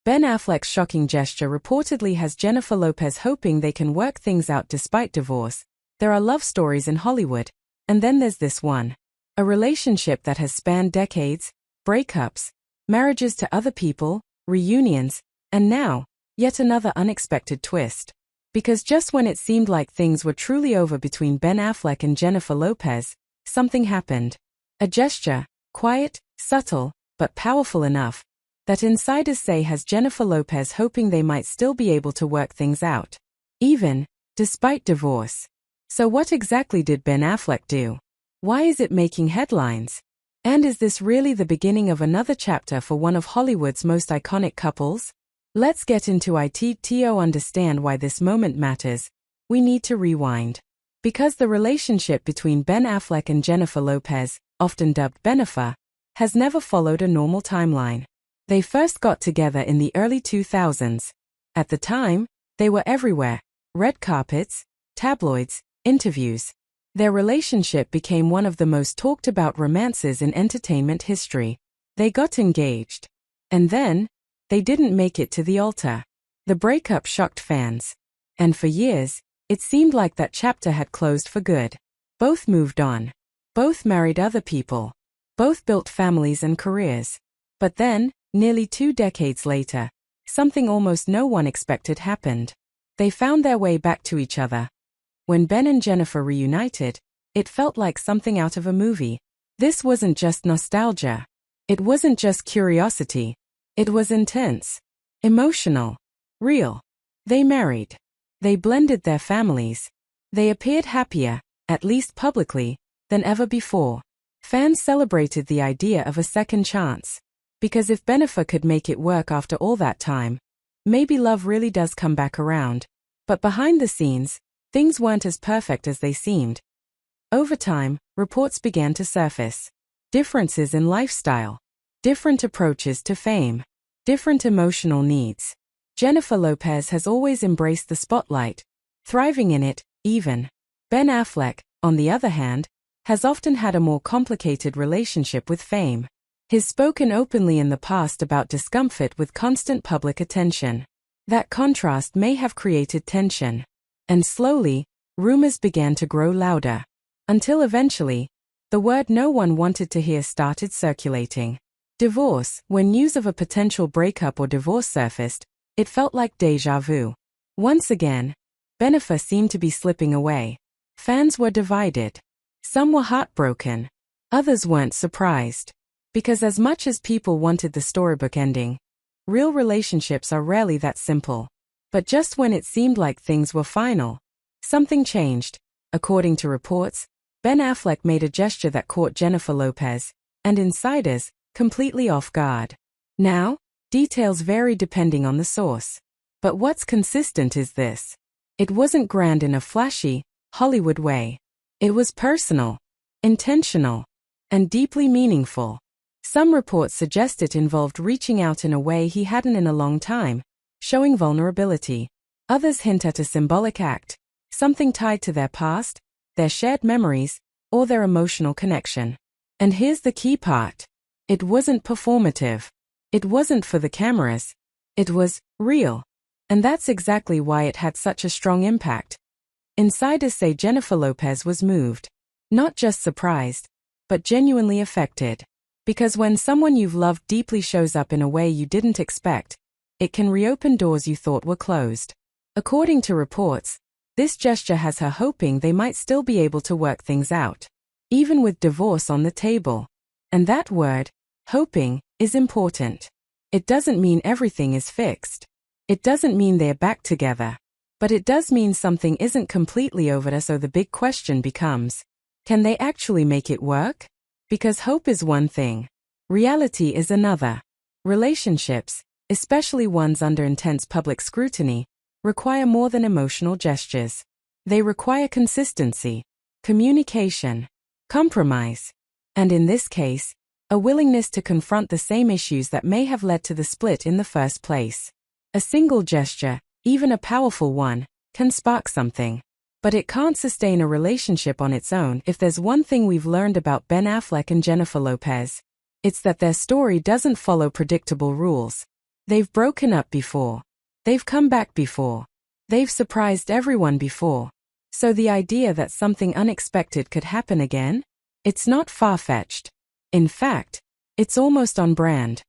Ben Affleck's shocking gesture reportedly has Jennifer Lopez hoping they can work things out despite divorce. There are love stories in Hollywood, and then there's this one. A relationship that has spanned decades, breakups, marriages to other people, reunions, and now, yet another unexpected twist. Because just when it seemed like things were truly over between Ben Affleck and Jennifer Lopez, something happened. A gesture, quiet, subtle, but powerful enough, that insiders say has Jennifer Lopez hoping they might still be able to work things out. Even, despite divorce. So what exactly did Ben Affleck do? Why is it making headlines? And is this really the beginning of another chapter for one of Hollywood's most iconic couples? Let's get into it to understand why this moment matters. We need to rewind. Because the relationship between Ben Affleck and Jennifer Lopez, often dubbed Bennifer, has never followed a normal timeline. They first got together in the early 2000s. At the time, they were everywhere. Red carpets, tabloids, interviews. Their relationship became one of the most talked about romances in entertainment history. They got engaged. And then, they didn't make it to the altar. The breakup shocked fans. And for years, it seemed like that chapter had closed for good. Both moved on. Both married other people. Both built families and careers. But then, nearly 2 decades later, something almost no one expected happened. They found their way back to each other. When Ben and Jennifer reunited, it felt like something out of a movie. This wasn't just nostalgia. It wasn't just curiosity. It was intense, emotional, real. They married. They blended their families. They appeared happier, at least publicly, than ever before. Fans celebrated the idea of a second chance. Because if Bennifer could make it work after all that time, maybe love really does come back around. But behind the scenes, things weren't as perfect as they seemed. Over time, reports began to surface. Differences in lifestyle. Different approaches to fame. Different emotional needs. Jennifer Lopez has always embraced the spotlight, thriving in it, even. Ben Affleck, on the other hand, has often had a more complicated relationship with fame. He's spoken openly in the past about discomfort with constant public attention. That contrast may have created tension. And slowly, rumors began to grow louder. Until eventually, the word no one wanted to hear started circulating. Divorce. When news of a potential breakup or divorce surfaced, it felt like déjà vu. Once again, Bennifer seemed to be slipping away. Fans were divided. Some were heartbroken. Others weren't surprised. Because as much as people wanted the storybook ending, real relationships are rarely that simple. But just when it seemed like things were final, something changed. According to reports, Ben Affleck made a gesture that caught Jennifer Lopez, and insiders, completely off guard. Now, details vary depending on the source. But what's consistent is this. It wasn't grand in a flashy, Hollywood way. It was personal, intentional, and deeply meaningful. Some reports suggest it involved reaching out in a way he hadn't in a long time, showing vulnerability. Others hint at a symbolic act, something tied to their past, their shared memories, or their emotional connection. And here's the key part. It wasn't performative. It wasn't for the cameras. It was real. And that's exactly why it had such a strong impact. Insiders say Jennifer Lopez was moved. Not just surprised, but genuinely affected. Because when someone you've loved deeply shows up in a way you didn't expect, it can reopen doors you thought were closed. According to reports, this gesture has her hoping they might still be able to work things out, even with divorce on the table. And that word, hoping, is important. It doesn't mean everything is fixed. It doesn't mean they're back together. But it does mean something isn't completely over, so the big question becomes, can they actually make it work? Because hope is one thing. Reality is another. Relationships, especially ones under intense public scrutiny, require more than emotional gestures. They require consistency, communication, compromise, and in this case, a willingness to confront the same issues that may have led to the split in the first place. A single gesture, even a powerful one, can spark something. But it can't sustain a relationship on its own. If there's one thing we've learned about Ben Affleck and Jennifer Lopez, it's that their story doesn't follow predictable rules. They've broken up before. They've come back before. They've surprised everyone before. So the idea that something unexpected could happen again? It's not far-fetched. In fact, it's almost on brand.